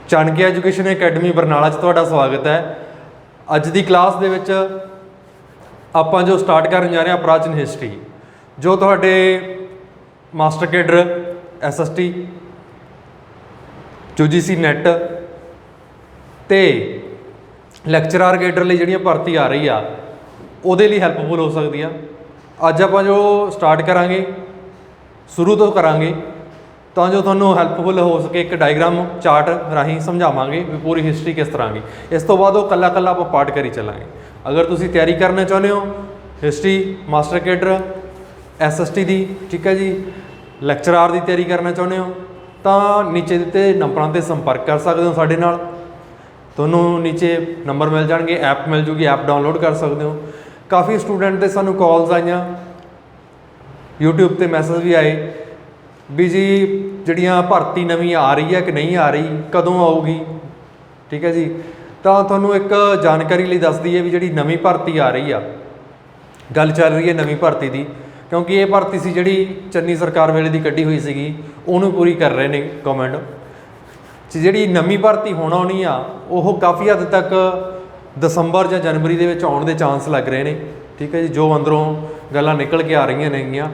Chanakya education academy Barnala 'ਚ ਤੁਹਾਡਾ ਸਵਾਗਤ ਹੈ। ਅੱਜ ਦੀ ਕਲਾਸ ਦੇ ਵਿੱਚ ਆਪਾਂ ਜੋ ਸਟਾਰਟ ਕਰਨ ਜਾ ਰਹੇ ਹਾਂ ਪ੍ਰਾਚੀਨ ਹਿਸਟਰੀ, ਜੋ ਤੁਹਾਡੇ master cadre SST UGC net ਤੇ ਲੈਕਚਰਰ ਕੇਡਰ ਲਈ ਜਿਹੜੀਆਂ ਭਰਤੀ ਆ ਰਹੀ ਆ ਉਹਦੇ ਲਈ ਹੈਲਪਫੁਲ ਹੋ ਸਕਦੀ ਆ। ਅੱਜ ਆਪਾਂ ਜੋ ਸਟਾਰਟ ਕਰਾਂਗੇ ਸ਼ੁਰੂ ਤੋਂ ਕਰਾਂਗੇ ਤਾਂ ਜੋ ਤੁਹਾਨੂੰ ਹੈਲਪਫੁਲ ਹੋ ਸਕੇ। ਇੱਕ ਡਾਇਗਰਾਮ ਚਾਰਟ ਰਾਹੀਂ ਸਮਝਾਵਾਂਗੇ ਵੀ ਪੂਰੀ ਹਿਸਟਰੀ ਕਿਸ ਤਰ੍ਹਾਂ ਦੀ। ਇਸ ਤੋਂ ਬਾਅਦ ਉਹ ਕੱਲਾ ਕੱਲਾ ਆਪਾਂ ਪਾਰਟ ਕਰੀ ਚੱਲਾਂਗੇ। ਅਗਰ ਤੁਸੀਂ ਤਿਆਰੀ ਕਰਨਾ ਚਾਹੁੰਦੇ ਹੋ ਹਿਸਟਰੀ ਮਾਸਟਰ ਕੇਡਰ SST ਦੀ, ਠੀਕ ਹੈ ਜੀ, ਲੈਕਚਰਰ ਦੀ ਤਿਆਰੀ ਕਰਨਾ ਚਾਹੁੰਦੇ ਹੋ ਤਾਂ ਨੀਚੇ ਦਿੱਤੇ ਨੰਬਰਾਂ 'ਤੇ ਸੰਪਰਕ ਕਰ ਸਕਦੇ ਹੋ ਸਾਡੇ ਨਾਲ। ਤੁਹਾਨੂੰ ਨੀਚੇ ਨੰਬਰ ਮਿਲ ਜਾਣਗੇ, ਐਪ ਮਿਲ ਜੂਗੀ, ਐਪ ਡਾਊਨਲੋਡ ਕਰ ਸਕਦੇ ਹੋ। ਕਾਫੀ ਸਟੂਡੈਂਟ ਦੇ ਸਾਨੂੰ ਕਾਲਸ ਆਈਆਂ, YouTube 'ਤੇ ਮੈਸੇਜ ਵੀ ਆਏ ਵੀ ਜੀ ਜਿਹੜੀਆਂ ਭਰਤੀ ਨਵੀਂ ਆ ਰਹੀ ਹੈ ਕਿ ਨਹੀਂ ਆ ਰਹੀ, ਕਦੋਂ ਆਊਗੀ, ਠੀਕ ਹੈ ਜੀ। ਤਾਂ ਤੁਹਾਨੂੰ ਇੱਕ ਜਾਣਕਾਰੀ ਲਈ ਦੱਸ ਦਈਏ ਵੀ ਜਿਹੜੀ ਨਵੀਂ ਭਰਤੀ ਆ ਰਹੀ ਆ, ਗੱਲ ਚੱਲ ਰਹੀ ਹੈ ਨਵੀਂ ਭਰਤੀ ਦੀ, ਕਿਉਂਕਿ ਇਹ ਭਰਤੀ ਸੀ ਜਿਹੜੀ ਚੰਨੀ ਸਰਕਾਰ ਵੇਲੇ ਦੀ ਕੱਢੀ ਹੋਈ ਸੀਗੀ, ਉਹਨੂੰ ਪੂਰੀ ਕਰ ਰਹੇ ਨੇ ਗਵਰਨਮੈਂਟ। ਜਿਹੜੀ ਨਵੀਂ ਭਰਤੀ ਹੋਣਾ ਹੋਣੀ ਆ ਉਹ ਕਾਫੀ ਹੱਦ ਤੱਕ ਦਸੰਬਰ ਜਾਂ ਜਨਵਰੀ ਦੇ ਵਿੱਚ ਆਉਣ ਦੇ ਚਾਂਸ ਲੱਗ ਰਹੇ ਨੇ, ਠੀਕ ਹੈ ਜੀ। ਜੋ ਅੰਦਰੋਂ ਗੱਲਾਂ ਨਿਕਲ ਕੇ ਆ ਰਹੀਆਂ ਨੇਗੀਆਂ,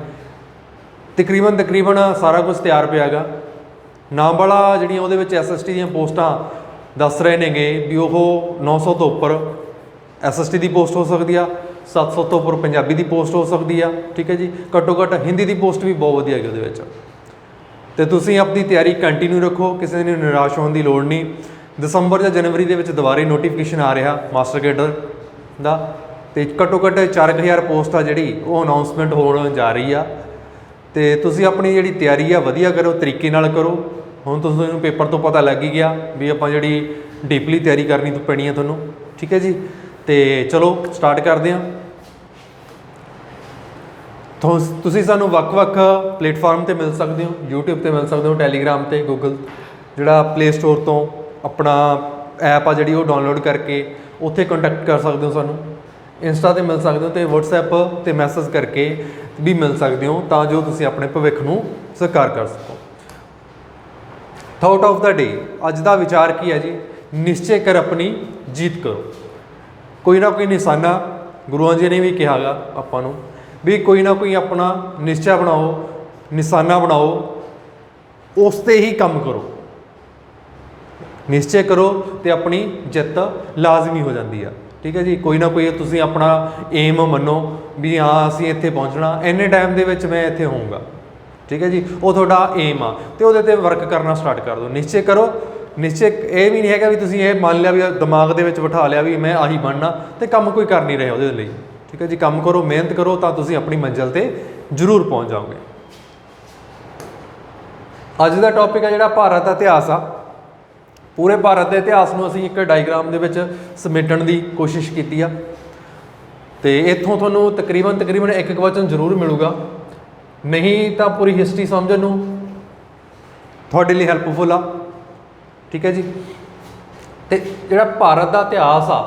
ਤਕਰੀਬਨ ਸਾਰਾ ਕੁਝ ਤਿਆਰ ਪਿਆ ਗਾ। ਨਾਮ ਵਾਲਾ ਜਿਹੜੀਆਂ ਉਹਦੇ ਵਿੱਚ SST ਦੀਆਂ ਪੋਸਟਾਂ ਦੱਸ ਰਹੇ ਨੇਗੇ ਵੀ ਉਹ 900 ਤੋਂ ਉੱਪਰ SST ਦੀ ਪੋਸਟ ਹੋ ਸਕਦੀ ਆ, 700 ਤੋਂ ਉੱਪਰ ਪੰਜਾਬੀ ਦੀ ਪੋਸਟ ਹੋ ਸਕਦੀ ਆ, ਠੀਕ ਹੈ ਜੀ। ਘੱਟੋ ਘੱਟ ਹਿੰਦੀ ਦੀ ਪੋਸਟ ਵੀ ਬਹੁਤ ਵਧੀਆ ਹੈਗੀ ਉਹਦੇ ਵਿੱਚ। ਅਤੇ ਤੁਸੀਂ ਆਪਣੀ ਤਿਆਰੀ ਕੰਟੀਨਿਊ ਰੱਖੋ, ਕਿਸੇ ਨੂੰ ਨਿਰਾਸ਼ ਹੋਣ ਦੀ ਲੋੜ ਨਹੀਂ। ਦਸੰਬਰ ਜਾਂ ਜਨਵਰੀ ਦੇ ਵਿੱਚ ਦੁਬਾਰੇ ਨੋਟੀਫਿਕੇਸ਼ਨ ਆ ਰਿਹਾ ਮਾਸਟਰ ਕੇਡਰ ਦਾ, ਅਤੇ ਘੱਟੋ ਘੱਟ 4000 ਪੋਸਟ ਆ ਜਿਹੜੀ ਉਹ ਅਨਾਊਂਸਮੈਂਟ ਹੋਣ ਜਾ ਰਹੀ ਆ। ਅਤੇ ਤੁਸੀਂ ਆਪਣੀ ਜਿਹੜੀ ਤਿਆਰੀ ਆ ਵਧੀਆ ਕਰੋ, ਤਰੀਕੇ ਨਾਲ ਕਰੋ। ਹੁਣ ਤੁਹਾਨੂੰ ਪੇਪਰ ਤੋਂ ਪਤਾ ਲੱਗ ਹੀ ਗਿਆ ਵੀ ਆਪਾਂ ਜਿਹੜੀ ਡੀਪਲੀ ਤਿਆਰੀ ਕਰਨੀ ਪੈਣੀ ਆ ਤੁਹਾਨੂੰ, ਠੀਕ ਹੈ ਜੀ। ਅਤੇ ਚਲੋ ਸਟਾਰਟ ਕਰਦੇ ਹਾਂ। ਤੁਸੀਂ ਸਾਨੂੰ ਵੱਖ-ਵੱਖ ਪਲੇਟਫਾਰਮ 'ਤੇ ਮਿਲ ਸਕਦੇ ਹੋ, YouTube 'ਤੇ ਮਿਲ ਸਕਦੇ ਹੋ, ਟੈਲੀਗ੍ਰਾਮ 'ਤੇ, ਗੂਗਲ ਜਿਹੜਾ ਪਲੇ ਸਟੋਰ ਤੋਂ ਆਪਣਾ ਐਪ ਆ ਜਿਹੜੀ ਉਹ ਡਾਊਨਲੋਡ ਕਰਕੇ ਉੱਥੇ ਕੰਟੈਕਟ ਕਰ ਸਕਦੇ ਹੋ ਸਾਨੂੰ। ਇੰਸਟਾ 'ਤੇ ਮਿਲ ਸਕਦੇ ਹੋ ਅਤੇ WhatsApp 'ਤੇ ਮੈਸੇਜ ਕਰਕੇ ਵੀ ਮਿਲ ਸਕਦੇ ਹੋ ਤਾਂ ਜੋ ਤੁਸੀਂ ਆਪਣੇ ਭਵਿੱਖ ਨੂੰ ਸਾਕਾਰ ਕਰ ਸਕੋ। ਥਾਟ ਆਫ ਦਾ ਡੇ, ਅੱਜ ਦਾ ਵਿਚਾਰ ਕੀ ਹੈ ਜੀ? ਨਿਸ਼ਚੈ ਕਰ ਆਪਣੀ ਜੀਤ ਕਰੋ। ਕੋਈ ਨਾ ਕੋਈ ਨਿਸ਼ਾਨਾ ਗੁਰੂਆਂ ਜੀ ਨੇ ਵੀ ਕਿਹਾ ਗਾ ਆਪਾਂ ਨੂੰ ਵੀ ਕੋਈ ਨਾ ਕੋਈ ਆਪਣਾ ਨਿਸ਼ਚਾ ਬਣਾਓ, ਨਿਸ਼ਾਨਾ ਬਣਾਓ, ਉਸ 'ਤੇ ਹੀ ਕੰਮ ਕਰੋ। ਨਿਸ਼ਚੈ ਕਰੋ ਅਤੇ ਆਪਣੀ ਜਿੱਤ ਲਾਜ਼ਮੀ ਹੋ ਜਾਂਦੀ ਆ, ਠੀਕ ਹੈ ਜੀ। ਕੋਈ ਨਾ ਕੋਈ ਤੁਸੀਂ ਆਪਣਾ ਏਮ ਮੰਨੋ ਵੀ ਹਾਂ ਅਸੀਂ ਇੱਥੇ ਪਹੁੰਚਣਾ, ਇੰਨੇ ਟਾਈਮ ਦੇ ਵਿੱਚ ਮੈਂ ਇੱਥੇ ਹੋਊਂਗਾ, ਠੀਕ ਹੈ ਜੀ। ਉਹ ਤੁਹਾਡਾ ਏਮ ਆ ਅਤੇ ਉਹਦੇ 'ਤੇ ਵਰਕ ਕਰਨਾ ਸਟਾਰਟ ਕਰ ਦਿਓ। ਨਿਸ਼ਚੈ ਕਰੋ। ਨਿਸ਼ਚੈ ਇਹ ਵੀ ਨਹੀਂ ਹੈਗਾ ਵੀ ਤੁਸੀਂ ਇਹ ਮੰਨ ਲਿਆ ਵੀ ਦਿਮਾਗ ਦੇ ਵਿੱਚ ਬਿਠਾ ਲਿਆ ਵੀ ਮੈਂ ਆਹੀ ਬਣਨਾ ਅਤੇ ਕੰਮ ਕੋਈ ਕਰ ਨਹੀਂ ਰਿਹਾ ਉਹਦੇ ਲਈ, ਠੀਕ ਹੈ ਜੀ। ਕੰਮ ਕਰੋ, ਮਿਹਨਤ ਕਰੋ ਤਾਂ ਤੁਸੀਂ ਆਪਣੀ ਮੰਜ਼ਿਲ 'ਤੇ ਜ਼ਰੂਰ ਪਹੁੰਚ ਜਾਓਗੇ। ਅੱਜ ਦਾ ਟੌਪਿਕ ਹੈ ਜਿਹੜਾ ਭਾਰਤ ਦਾ ਇਤਿਹਾਸ ਆ। ਪੂਰੇ ਭਾਰਤ ਦੇ ਇਤਿਹਾਸ ਨੂੰ ਅਸੀਂ ਇੱਕ ਡਾਇਗਰਾਮ ਦੇ ਵਿੱਚ ਸਮੇਟਣ ਦੀ ਕੋਸ਼ਿਸ਼ ਕੀਤੀ ਆ ਅਤੇ ਇੱਥੋਂ ਤੁਹਾਨੂੰ ਤਕਰੀਬਨ ਇੱਕ ਵਚਨ ਜ਼ਰੂਰ ਮਿਲੂਗਾ, ਨਹੀਂ ਤਾਂ ਪੂਰੀ ਹਿਸਟਰੀ ਸਮਝਣ ਨੂੰ ਤੁਹਾਡੇ ਲਈ ਹੈਲਪਫੁਲ ਆ, ਠੀਕ ਹੈ ਜੀ। ਅਤੇ ਜਿਹੜਾ ਭਾਰਤ ਦਾ ਇਤਿਹਾਸ ਆ,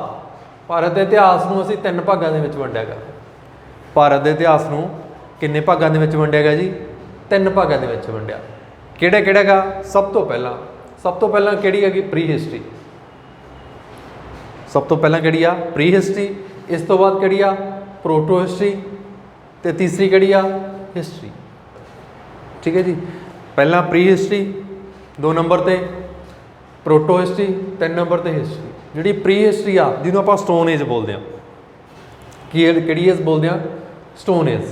ਭਾਰਤ ਦੇ ਇਤਿਹਾਸ ਨੂੰ ਅਸੀਂ 3 ਭਾਗਾਂ ਦੇ ਵਿੱਚ ਵੰਡਿਆ ਗਾ। ਭਾਰਤ ਦੇ ਇਤਿਹਾਸ ਨੂੰ ਕਿੰਨੇ ਭਾਗਾਂ ਦੇ ਵਿੱਚ ਵੰਡਿਆ ਗਾ ਜੀ? 3 ਭਾਗਾਂ ਦੇ ਵਿੱਚ ਵੰਡਿਆ। ਕਿਹੜਾ ਗਾ? ਸਭ ਤੋਂ ਪਹਿਲਾਂ ਕਿਹੜੀ ਹੈਗੀ? Pre history. ਸਭ ਤੋਂ ਪਹਿਲਾਂ ਕਿਹੜੀ ਆ? Pre history. ਇਸ ਤੋਂ ਬਾਅਦ ਕਿਹੜੀ ਆ? ਪ੍ਰੋਟੋ ਹਿਸਟਰੀ। ਅਤੇ ਤੀਸਰੀ ਕਿਹੜੀ ਆ? ਹਿਸਟਰੀ, ਠੀਕ ਹੈ ਜੀ। ਪਹਿਲਾਂ ਪ੍ਰੀ ਹਿਸਟਰੀ 2 ਨੰਬਰ 'ਤੇ, ਪ੍ਰੋਟੋ ਹਿਸਟਰੀ 3 ਨੰਬਰ 'ਤੇ ਹਿਸਟਰੀ। ਜਿਹੜੀ ਪ੍ਰੀ ਹਿਸਟਰੀ ਆ ਜਿਹਨੂੰ ਆਪਾਂ ਸਟੋਨ ਏਜ ਬੋਲਦੇ ਹਾਂ, ਕਿਹੜੀ ਏਜ ਬੋਲਦੇ ਹਾਂ? Stone age.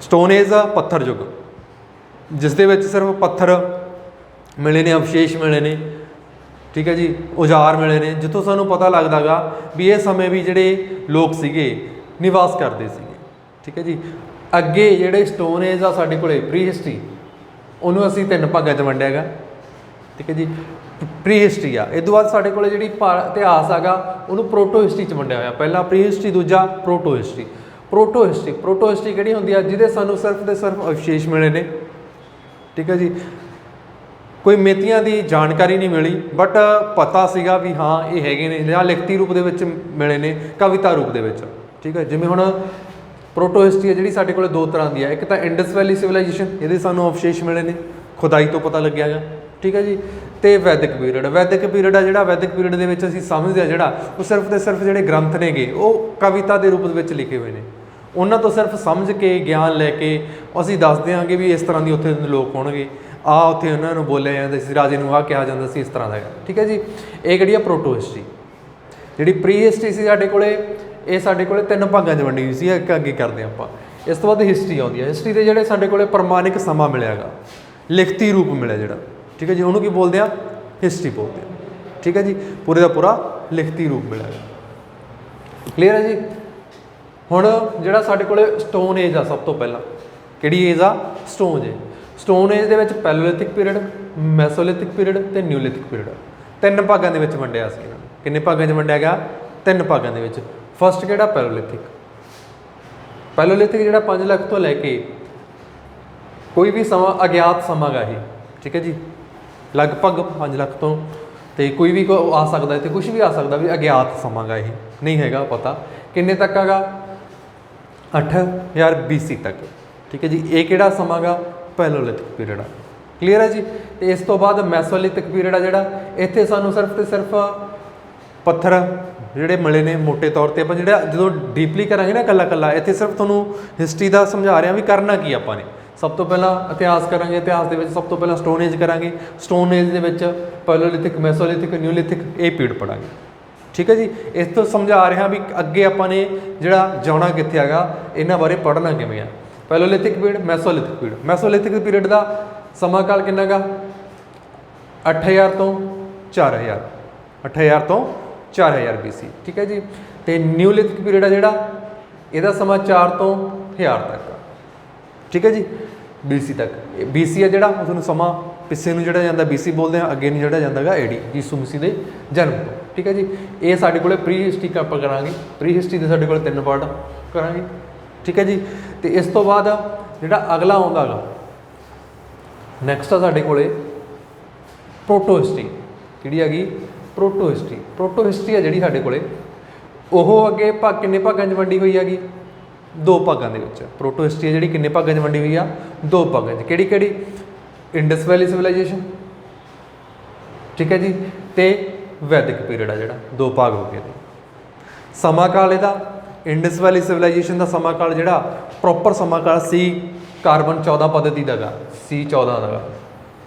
ਸਟੋਨ ਏਜ ਆ ਪੱਥਰ ਯੁੱਗ, ਜਿਸ ਦੇ ਵਿੱਚ ਸਿਰਫ ਪੱਥਰ ਮਿਲੇ ਨੇ, ਅਵਸ਼ੇਸ਼ ਮਿਲੇ ਨੇ, ਠੀਕ ਹੈ ਜੀ, ਔਜ਼ਾਰ ਮਿਲੇ ਨੇ, ਜਿੱਥੋਂ ਸਾਨੂੰ ਪਤਾ ਲੱਗਦਾ ਗਾ ਵੀ ਇਹ ਸਮੇਂ ਵੀ ਜਿਹੜੇ ਲੋਕ ਸੀਗੇ ਨਿਵਾਸ ਕਰਦੇ ਸੀਗੇ, ਠੀਕ ਹੈ ਜੀ। ਅੱਗੇ ਜਿਹੜੇ ਸਟੋਨ ਏਜ ਆ ਸਾਡੇ ਕੋਲੇ ਪ੍ਰੀ ਹਿਸਟਰੀ, ਉਹਨੂੰ ਅਸੀਂ 3 ਭਾਗਾਂ 'ਚ ਵੰਡਿਆ ਗਾ, ਠੀਕ ਹੈ ਜੀ। ਪ੍ਰੀ ਹਿਸਟਰੀ ਆ। ਇਹ ਤੋਂ ਬਾਅਦ ਸਾਡੇ ਕੋਲ ਜਿਹੜੀ ਇਤਿਹਾਸ ਹੈਗਾ ਉਹਨੂੰ ਪ੍ਰੋਟੋ ਹਿਸਟਰੀ 'ਚ ਵੰਡਿਆ ਹੋਇਆ। ਪਹਿਲਾ ਪ੍ਰੀ ਹਿਸਟਰੀ, ਦੂਜਾ ਪ੍ਰੋਟੋ ਹਿਸਟਰੀ। ਪ੍ਰੋਟੋ ਹਿਸਟਰੀ ਕਿਹੜੀ ਹੁੰਦੀ ਆ? ਜਿਹਦੇ ਸਾਨੂੰ ਸਿਰਫ ਅਤੇ ਸਿਰਫ ਅਵਸ਼ੇਸ਼ ਮਿਲੇ ਨੇ, ਠੀਕ ਹੈ ਜੀ। ਕੋਈ ਮਿਤੀਆਂ ਦੀ ਜਾਣਕਾਰੀ ਨਹੀਂ ਮਿਲੀ, ਬਟ ਪਤਾ ਸੀਗਾ ਵੀ ਹਾਂ ਇਹ ਹੈਗੇ ਨੇ, ਜਾਂ ਲਿਖਤੀ ਰੂਪ ਦੇ ਵਿੱਚ ਮਿਲੇ ਨੇ, ਕਵਿਤਾ ਰੂਪ ਦੇ ਵਿੱਚ, ਠੀਕ ਹੈ। ਜਿਵੇਂ ਹੁਣ ਪ੍ਰੋਟੋ ਹਿਸਟਰੀ ਹੈ ਜਿਹੜੀ ਸਾਡੇ ਕੋਲ 2 ਤਰ੍ਹਾਂ ਦੀ ਹੈ। ਇੱਕ ਤਾਂ ਇੰਡਸ ਵੈਲੀ ਸਿਵਲਾਈਜੇਸ਼ਨ, ਇਹਦੇ ਸਾਨੂੰ ਅਵਸ਼ੇਸ਼ ਮਿਲੇ ਨੇ, ਖੁਦਾਈ ਤੋਂ ਪਤਾ ਲੱਗਿਆ ਗਾ, ਠੀਕ ਹੈ ਜੀ। ਤੇ ਵੈਦਿਕ ਪੀਰੀਅਡ। ਵੈਦਿਕ ਪੀਰੀਅਡ ਆ ਜਿਹੜਾ, ਵੈਦਿਕ ਪੀਰੀਅਡ ਦੇ ਵਿੱਚ ਅਸੀਂ ਸਮਝਦੇ ਆ ਜਿਹੜਾ ਉਹ ਸਿਰਫ ਤੇ ਸਿਰਫ ਜਿਹੜੇ ਗ੍ਰੰਥ ਨੇਗੇ ਉਹ ਕਵਿਤਾ ਦੇ ਰੂਪ ਦੇ ਵਿੱਚ ਲਿਖੇ ਹੋਏ ਨੇ, ਉਹਨਾਂ ਤੋਂ ਸਿਰਫ ਸਮਝ ਕੇ ਗਿਆਨ ਲੈ ਕੇ ਅਸੀਂ ਦੱਸ ਦਿਆਂਗੇ ਵੀ ਇਸ ਤਰ੍ਹਾਂ ਦੀ ਉੱਥੇ ਲੋਕ ਹੋਣਗੇ, ਆ ਉੱਥੇ ਉਹਨਾਂ ਨੂੰ ਬੋਲਿਆ ਜਾਂਦਾ ਸੀ, ਰਾਜੇ ਨੂੰ ਆਹ ਕਿਹਾ ਜਾਂਦਾ ਸੀ, ਇਸ ਤਰ੍ਹਾਂ ਦਾ। ਠੀਕ ਹੈ ਜੀ। ਇਹ ਕਿਹੜੀ ਆ ਪ੍ਰੋਟੋ ਹਿਸਟਰੀ। ਜਿਹੜੀ ਪ੍ਰੀ ਹਿਸਟਰੀ ਸੀ ਸਾਡੇ ਕੋਲੇ, ਇਹ ਸਾਡੇ ਕੋਲੇ 3 ਭਾਗਾਂ 'ਚ ਵੰਡੀ ਹੋਈ ਸੀ। ਇੱਕ ਅੱਗੇ ਕਰਦੇ ਹਾਂ ਆਪਾਂ। ਇਸ ਤੋਂ ਬਾਅਦ ਹਿਸਟਰੀ ਆਉਂਦੀ ਹੈ। ਹਿਸਟਰੀ ਦੇ ਜਿਹੜੇ ਸਾਡੇ ਕੋਲੇ ਪ੍ਰਮਾਣਿਕ ਸਮਾਂ ਮਿਲਿਆ ਗਾ, ਲਿਖਤੀ ਰੂਪ ਮਿਲਿਆ ਜਿਹੜਾ, ਠੀਕ ਹੈ ਜੀ, ਉਹਨੂੰ ਕੀ ਬੋਲਦੇ ਆ? ਹਿਸਟਰੀ ਬੋਲਦੇ ਆ। ਠੀਕ ਹੈ ਜੀ, ਪੂਰੇ ਦਾ ਪੂਰਾ ਲਿਖਤੀ ਰੂਪ ਮਿਲਿਆ ਗਾ। ਕਲੀਅਰ ਹੈ ਜੀ। ਹੁਣ ਜਿਹੜਾ ਸਾਡੇ ਕੋਲੇ ਸਟੋਨ ਏਜ ਆ, ਸਭ ਤੋਂ ਪਹਿਲਾਂ ਕਿਹੜੀ ਏਜ ਆ? Stone age. ਸਟੋਨ ਏਜ ਦੇ ਵਿੱਚ ਪੈਲੋਲਿਥਿਕ ਪੀਰੀਅਡ, ਮੈਸੋਲਿਥਿਕ ਪੀਰੀਅਡ ਤੇ ਨਿਓਲਿਥਿਕ ਪੀਰੀਅਡ 3 ਭਾਗਾਂ ਦੇ ਵਿੱਚ ਵੰਡਿਆ ਸੀ ਇਹਨਾਂ ਨੂੰ। ਕਿੰਨੇ ਭਾਗਾਂ 'ਚ ਵੰਡਿਆ ਗਿਆ? 3 ਭਾਗਾਂ ਦੇ ਵਿੱਚ। ਫਸਟ ਕਿਹੜਾ? ਪੈਲੋਲਿਥਿਕ। ਪੈਲੋਲਿਥਿਕ ਜਿਹੜਾ 5 ਲੱਖ ਤੋਂ ਲੈ ਕੇ ਕੋਈ ਵੀ ਸਮਾਂ ਅਗਿਆਤ ਸਮਾਂ ਗਾ ਇਹ। ਠੀਕ ਹੈ ਜੀ, ਲਗਭਗ 5 ਲੱਖ ਤੋਂ ਤੇ ਕੋਈ ਵੀ ਆ ਸਕਦਾ, ਇੱਥੇ ਕੁਝ ਵੀ ਆ ਸਕਦਾ, ਵੀ ਅਗਿਆਤ ਸਮਾਂ ਗਾ ਇਹ, ਨਹੀਂ ਹੈਗਾ ਪਤਾ ਕਿੰਨੇ ਤੱਕ ਹੈਗਾ? 8000 BC ਤੱਕ। ਠੀਕ ਹੈ ਜੀ, ਇਹ ਕਿਹੜਾ ਸਮਾਂ ਗਾ? ਪੈਲੋਲਿਥਿਕ ਪੀਰੀਅਡ ਆ। ਕਲੀਅਰ ਹੈ ਜੀ। ਤੇ ਇਸ ਤੋਂ ਬਾਅਦ ਮੈਸੋਲਿਥਿਕ ਪੀਰੀਅਡ ਆ ਜਿਹੜਾ, ਇੱਥੇ ਸਾਨੂੰ ਸਿਰਫ ਤੇ ਸਿਰਫ ਪੱਥਰ ਜਿਹੜੇ ਮਿਲੇ ਨੇ ਮੋਟੇ ਤੌਰ ਤੇ। ਆਪਾਂ ਜਿਹੜਾ ਜਦੋਂ ਡੀਪਲੀ ਕਰਾਂਗੇ ਨਾ ਇਕੱਲਾ ਇਕੱਲਾ, ਇੱਥੇ ਸਿਰਫ ਤੁਹਾਨੂੰ ਹਿਸਟਰੀ ਦਾ ਸਮਝਾ ਰਿਹਾ ਵੀ ਕਰਨਾ ਕੀ ਆਪਾਂ ਨੇ। ਸਭ ਤੋਂ ਪਹਿਲਾਂ ਇਤਿਹਾਸ ਕਰਾਂਗੇ, ਇਤਿਹਾਸ ਦੇ ਵਿੱਚ ਸਭ ਤੋਂ ਪਹਿਲਾਂ ਸਟੋਨ ਏਜ ਕਰਾਂਗੇ, ਸਟੋਨ ਏਜ ਦੇ ਵਿੱਚ ਪੈਲੋਲਿਥਿਕ, ਮੈਸੋਲਿਥਿਕ, ਨਿਓਲਿਥਿਕ ਇਹ ਪੀਰੀਅਡ ਪੜਾਂਗੇ। ਠੀਕ ਹੈ ਜੀ। ਇਸ ਤੋਂ ਸਮਝਾ ਰਿਹਾ ਵੀ ਅੱਗੇ ਆਪਾਂ ਨੇ ਜਿਹੜਾ ਜਾਣਾ ਕਿੱਥੇ ਹੈਗਾ, ਇਹਨਾਂ ਬਾਰੇ ਪੜ੍ਹਨਾ ਕਿਵੇਂ ਆ। ਪੈਲੋਲਿਥਿਕ ਪੀਰੀਅਡ, ਮੈਸੋਲਿਥਿਕ ਪੀਰੀਅਡ। ਮੈਸੋਲਿਥਿਕ ਪੀਰੀਅਡ ਦਾ ਸਮਾਂ ਕਾਲ ਕਿੰਨਾ ਗਾ? 8000 ਤੋਂ 4000, 8000 ਤੋਂ 4000 BC। ਠੀਕ ਹੈ ਜੀ। ਤੇ ਨਿਓਲਿਥਿਕ ਪੀਰੀਅਡ ਆ ਜਿਹੜਾ, ਇਹਦਾ ਸਮਾਂ 4 ਤੋਂ 1000 ਤੱਕ। ਠੀਕ ਹੈ ਜੀ, BC ਤੱਕ। BC ਆ ਜਿਹੜਾ, ਉਸਨੂੰ ਸਮਾਂ ਪਿੱਛੇ ਨੂੰ ਜਿਹੜਾ ਜਾਂਦਾ BC ਬੋਲਦੇ ਆ, ਅੱਗੇ ਨੂੰ ਜਿਹੜਾ ਜਾਂਦਾ ਗਾ AD, ਯਿਸੂ ਮਸੀਹ ਦੇ ਜਨਮ ਤੋਂ। ਠੀਕ ਹੈ ਜੀ। ਇਹ ਸਾਡੇ ਕੋਲੇ ਪ੍ਰੀ ਹਿਸਟਰੀ ਆਪਾਂ ਕਰਾਂਗੇ। ਪ੍ਰੀ ਹਿਸਟਰੀ ਦੇ ਸਾਡੇ ਕੋਲ 3 ਪਾਰਟ ਕਰਾਂਗੇ। ਠੀਕ ਹੈ ਜੀ। ਤੇ ਇਸ ਤੋਂ ਬਾਅਦ ਜਿਹੜਾ ਅਗਲਾ ਆਉਂਦਾ ਗਾ, ਨੈਕਸਟ ਆ ਸਾਡੇ ਕੋਲੇ ਪ੍ਰੋਟੋ ਹਿਸਟਰੀ। ਕਿਹੜੀ ਹੈਗੀ? ਪ੍ਰੋਟੋ ਹਿਸਟਰੀ। ਪ੍ਰੋਟੋ ਹਿਸਟਰੀ ਆ ਜਿਹੜੀ ਸਾਡੇ ਕੋਲੇ, ਉਹ ਅੱਗੇ ਕਿੰਨੇ ਭਾਗਾਂ 'ਚ ਵੰਡੀ ਹੋਈ ਹੈਗੀ? 2 ਭਾਗਾਂ ਦੇ ਵਿੱਚ। ਪ੍ਰੋਟੋ ਹਿਸਟਰੀ ਜਿਹੜੀ ਕਿੰਨੇ ਭਾਗਾਂ 'ਚ ਵੰਡੀ ਹੋਈ ਆ? 2 ਭਾਗਾਂ 'ਚ। ਕਿਹੜੀ ਕਿਹੜੀ? ਇੰਡਸ ਵੈਲੀ ਸਿਵਲਾਈਜੇਸ਼ਨ, ਠੀਕ ਹੈ ਜੀ, ਤੇ ਵੈਦਿਕ ਪੀਰੀਅਡ ਆ ਜਿਹੜਾ, 2 ਭਾਗ ਹੋ ਗਏ। ਸਮਾਂ ਕਾਲ ਇਹਦਾ, ਇੰਡਸ ਵੈਲੀ ਸਿਵਲਾਈਜੇਸ਼ਨ ਦਾ ਸਮਾਂ ਕਾਲ ਜਿਹੜਾ ਪ੍ਰੋਪਰ ਸਮਾਂ ਕਾਲ ਸੀ ਕਾਰਬਨ 14 ਪੱਧਤੀ ਦਾ ਗਾ, C14 ਦਾ ਗਾ।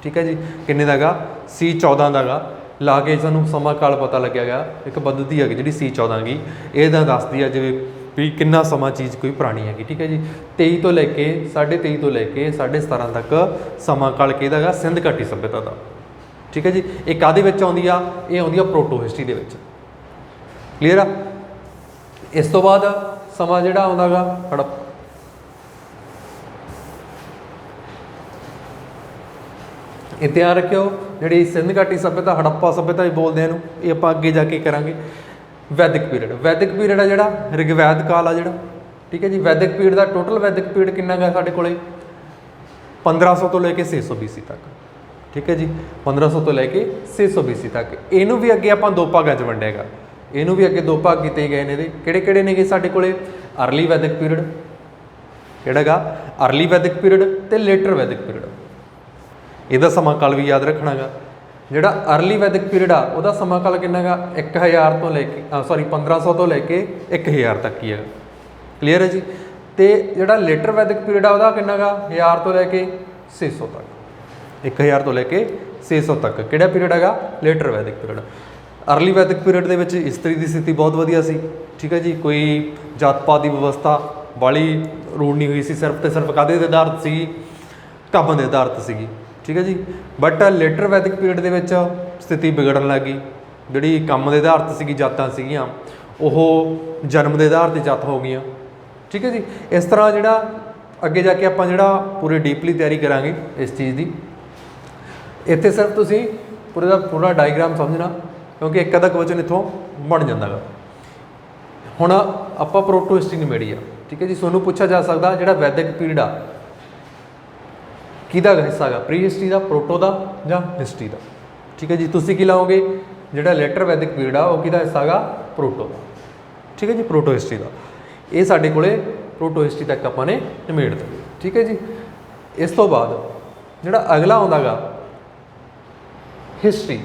ਠੀਕ ਹੈ ਜੀ। ਕਿੰਨੇ ਦਾ ਗਾ? C14 ਦਾ ਗਾ। ਲਾ ਕੇ ਸਾਨੂੰ ਸਮਾਂ ਕਾਲ ਪਤਾ ਲੱਗਿਆ ਗਿਆ, ਇੱਕ ਪੱਧਤੀ ਹੈਗੀ ਜਿਹੜੀ C14 ਗੀ, ਇਹਦਾ ਦੱਸਦੀ ਆ ਜਿਵੇਂ ਵੀ ਕਿੰਨਾ ਸਮਾਂ ਚੀਜ਼ ਕੋਈ ਪੁਰਾਣੀ ਹੈਗੀ। ਠੀਕ ਹੈ ਜੀ। 23 ਤੋਂ ਲੈ ਕੇ 23.5 ਤੋਂ ਲੈ ਕੇ 17.5 ਤੱਕ ਸਮਾਂ ਕਾਲ ਕਿਹਦਾ ਗਾ? ਸਿੰਧ ਘਾਟੀ ਸੱਭਿਅਤਾ ਦਾ। ਠੀਕ ਹੈ ਜੀ। ਇਹ ਕਾਹਦੇ ਵਿੱਚ ਆਉਂਦੀ ਆ? ਇਹ ਆਉਂਦੀ ਆ ਪ੍ਰੋਟੋ ਹਿਸਟਰੀ ਦੇ ਵਿੱਚ। ਕਲੀਅਰ ਆ। ਇਸ ਤੋਂ ਬਾਅਦ ਸਮਾਂ ਜਿਹੜਾ ਆਉਂਦਾ ਗਾ ਹੜੱਪਾ। ਇਹ ਧਿਆਨ ਰੱਖਿਓ, ਜਿਹੜੀ ਸਿੰਧ ਘਾਟੀ ਸੱਭਿਅਤਾ, ਹੜੱਪਾ ਸੱਭਿਅਤਾ ਵੀ ਬੋਲਦੇ ਇਹਨੂੰ, ਇਹ ਆਪਾਂ ਅੱਗੇ ਜਾ ਕੇ ਕਰਾਂਗੇ। ਵੈਦਿਕ ਪੀਰੀਅਡ। ਵੈਦਿਕ ਪੀਰੀਅਡ ਆ ਜਿਹੜਾ ਰਿਗਵੈਦ ਕਾਲ ਆ ਜਿਹੜਾ। ਠੀਕ ਹੈ ਜੀ। ਵੈਦਿਕ ਪੀਰੀਅਡ ਦਾ ਟੋਟਲ ਵੈਦਿਕ ਪੀਰੀਅਡ ਕਿੰਨਾ ਗਾ ਸਾਡੇ ਕੋਲੇ? 1500 ਤੋਂ ਲੈ ਕੇ 600 BC ਤੱਕ। ਠੀਕ ਹੈ ਜੀ। 1500 ਤੋਂ ਲੈ ਕੇ 600 BC ਤੱਕ। ਇਹਨੂੰ ਵੀ ਅੱਗੇ ਆਪਾਂ 2 ਭਾਗਾਂ 'ਚ ਵੰਡਿਆਗਾ। ਇਹਨੂੰ ਵੀ ਅੱਗੇ 2 ਭਾਗ ਕੀਤੇ ਗਏ ਨੇ। ਇਹਦੇ ਕਿਹੜੇ ਕਿਹੜੇ ਨੇਗੇ ਸਾਡੇ ਕੋਲੇ? ਅਰਲੀ ਵੈਦਿਕ ਪੀਰੀਅਡ, ਕਿਹੜਾ ਗਾ? ਅਰਲੀ ਵੈਦਿਕ ਪੀਰੀਅਡ ਤੇ ਲੇਟਰ ਵੈਦਿਕ ਪੀਰੀਅਡ। ਇਹਦਾ ਸਮਾਂ ਕਾਲ ਵੀ ਯਾਦ ਰੱਖਣਾ ਗਾ। ਜਿਹੜਾ ਅਰਲੀ ਵੈਦਿਕ ਪੀਰੀਅਡ ਆ ਉਹਦਾ ਸਮਾਂ ਕਾਲ ਕਿੰਨਾ ਗਾ? 1000 ਤੋਂ ਲੈ ਕੇ 1500 ਤੋਂ ਲੈ ਕੇ 1000 ਤੱਕ ਹੀ ਹੈਗਾ। ਕਲੀਅਰ ਹੈ ਜੀ। ਤੇ ਜਿਹੜਾ ਲੇਟਰ ਵੈਦਿਕ ਪੀਰੀਅਡ ਆ ਉਹਦਾ ਕਿੰਨਾ ਗਾ? 1000 ਤੋਂ ਲੈ ਕੇ 600 ਤੱਕ। 1000 ਤੋਂ ਲੈ ਕੇ 600 ਤੱਕ ਕਿਹੜਾ ਪੀਰੀਅਡ ਹੈਗਾ? ਲੇਟਰ ਵੈਦਿਕ ਪੀਰੀਅਡ। ਅਰਲੀ ਵੈਦਿਕ ਪੀਰੀਅਡ ਦੇ ਵਿੱਚ ਇਸਤਰੀ ਦੀ ਸਥਿਤੀ ਬਹੁਤ ਵਧੀਆ ਸੀ। ਠੀਕ ਹੈ ਜੀ। ਕੋਈ ਜਾਤ ਪਾਤ ਦੀ ਵਿਵਸਥਾ ਬਾਹਲੀ ਰੂੜ ਨਹੀਂ ਹੋਈ ਸੀ, ਸਿਰਫ ਤੇ ਸਿਰਫ ਕਾਹਦੇ ਦੇ ਆਧਾਰਿਤ ਸੀਗੀ? ਕੰਮ ਦੇ ਆਧਾਰਿਤ ਸੀਗੀ। ਠੀਕ ਹੈ ਜੀ। ਬਟ ਲੇਟਰ ਵੈਦਿਕ ਪੀਰੀਅਡ ਦੇ ਵਿੱਚ ਸਥਿਤੀ ਵਿਗੜਨ ਲੱਗ ਗਈ। ਜਿਹੜੀ ਕੰਮ ਦੇ ਆਧਾਰਿਤ ਸੀਗੀ ਜਾਤਾਂ ਸੀਗੀਆਂ, ਉਹ ਜਨਮ ਦੇ ਆਧਾਰ 'ਤੇ ਜਾਤ ਹੋ ਗਈਆਂ। ਠੀਕ ਹੈ ਜੀ। ਇਸ ਤਰ੍ਹਾਂ ਜਿਹੜਾ ਅੱਗੇ ਜਾ ਕੇ ਆਪਾਂ ਜਿਹੜਾ ਪੂਰੀ ਡੀਪਲੀ ਤਿਆਰੀ ਕਰਾਂਗੇ ਇਸ ਚੀਜ਼ ਦੀ। ਇੱਥੇ ਸਿਰਫ ਤੁਸੀਂ ਪੂਰੇ ਦਾ ਪੂਰਾ ਡਾਇਗਰਾਮ ਸਮਝਣਾ, ਕਿਉਂਕਿ ਇੱਕ ਅੱਧਾ ਕੁਐਸਚਨ ਇੱਥੋਂ ਬਣ ਜਾਂਦਾ ਗਾ। ਹੁਣ ਆਪਾਂ ਪ੍ਰੋਟੋ ਹਿਸਟਰੀ ਨਿਬੇੜੀ ਆ। ਠੀਕ ਹੈ ਜੀ। ਤੁਹਾਨੂੰ ਪੁੱਛਿਆ ਜਾ ਸਕਦਾ ਜਿਹੜਾ ਵੈਦਿਕ ਪੀਰੀਅਡ ਆ ਕਿਹਦਾ ਹਿੱਸਾ ਗਾ? ਪ੍ਰੀ ਹਿਸਟਰੀ ਦਾ, ਪ੍ਰੋਟੋ ਦਾ ਜਾਂ ਹਿਸਟਰੀ ਦਾ? ਠੀਕ ਹੈ ਜੀ। ਤੁਸੀਂ ਕੀ ਲਾਓਗੇ? ਜਿਹੜਾ ਲੇਟਰ ਵੈਦਿਕ ਪੀਰੀਅਡ ਆ ਉਹ ਕਿਹਦਾ ਹਿੱਸਾ ਗਾ? ਪ੍ਰੋਟੋ ਦਾ। ਠੀਕ ਹੈ ਜੀ। ਪ੍ਰੋਟੋ ਹਿਸਟਰੀ ਦਾ। ਇਹ ਸਾਡੇ ਕੋਲੇ ਪ੍ਰੋਟੋ ਹਿਸਟਰੀ ਤੱਕ ਆਪਾਂ ਨੇ ਨਿਬੇੜ ਦਿੱਤੀ। ਠੀਕ ਹੈ ਜੀ। ਇਸ ਤੋਂ ਬਾਅਦ ਜਿਹੜਾ ਅਗਲਾ ਆਉਂਦਾ ਗਾ हिस्ट्री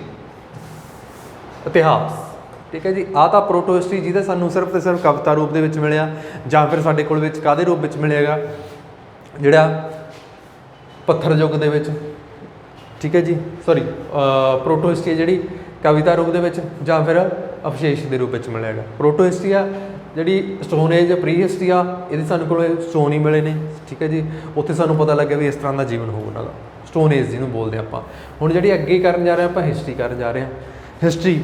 इतिहास, ठीक है जी। आ ਤਾਂ प्रोटो हिस्ट्री ਜਿਹਦਾ ਸਾਨੂੰ सिर्फ ਤੇ सिर्फ कविता रूप ਦੇ ਵਿੱਚ ਮਿਲਿਆ, ਜਾਂ ਫਿਰ ਸਾਡੇ ਕੋਲ ਵਿੱਚ ਕਾਹਦੇ ਰੂਪ ਵਿੱਚ ਮਿਲੇਗਾ, ਜਿਹੜਾ ਪੱਥਰ ਯੁੱਗ ਦੇ ਵਿੱਚ, ਠੀਕ ਹੈ ਜੀ। ਸੌਰੀ प्रोटो हिस्ट्री ਹੈ ਜਿਹੜੀ ਕਵਿਤਾ ਰੂਪ ਦੇ ਵਿੱਚ ਜਾਂ ਫਿਰ ਅਵਸ਼ੇਸ਼ ਦੇ ਰੂਪ ਵਿੱਚ ਮਿਲੇਗਾ। प्रोटो हिस्ट्री ਆ ਜਿਹੜੀ ਸਟੋਨ ਏਜ, ਪ੍ਰੀ ਹਿਸਟਰੀ ਆ, ਇਹਦੇ ਸਾਨੂੰ ਕੋਲ ਸਟੋਨ ਹੀ ਮਿਲੇ ਨੇ, ਠੀਕ ਹੈ ਜੀ। ਉੱਥੇ ਸਾਨੂੰ ਪਤਾ ਲੱਗਿਆ ਵੀ ਇਸ ਤਰ੍ਹਾਂ ਦਾ ਜੀਵਨ ਹੋਊ ਉਹਨਾਂ ਦਾ, ਸਟੋਨ ਏਜ ਜਿਹਨੂੰ ਬੋਲਦੇ ਆਪਾਂ। ਹੁਣ ਜਿਹੜੀ ਅੱਗੇ ਕਰਨ ਜਾ ਰਹੇ ਆਪਾਂ ਹਿਸਟਰੀ ਕਰਨ ਜਾ ਰਹੇ ਹਾਂ। ਹਿਸਟਰੀ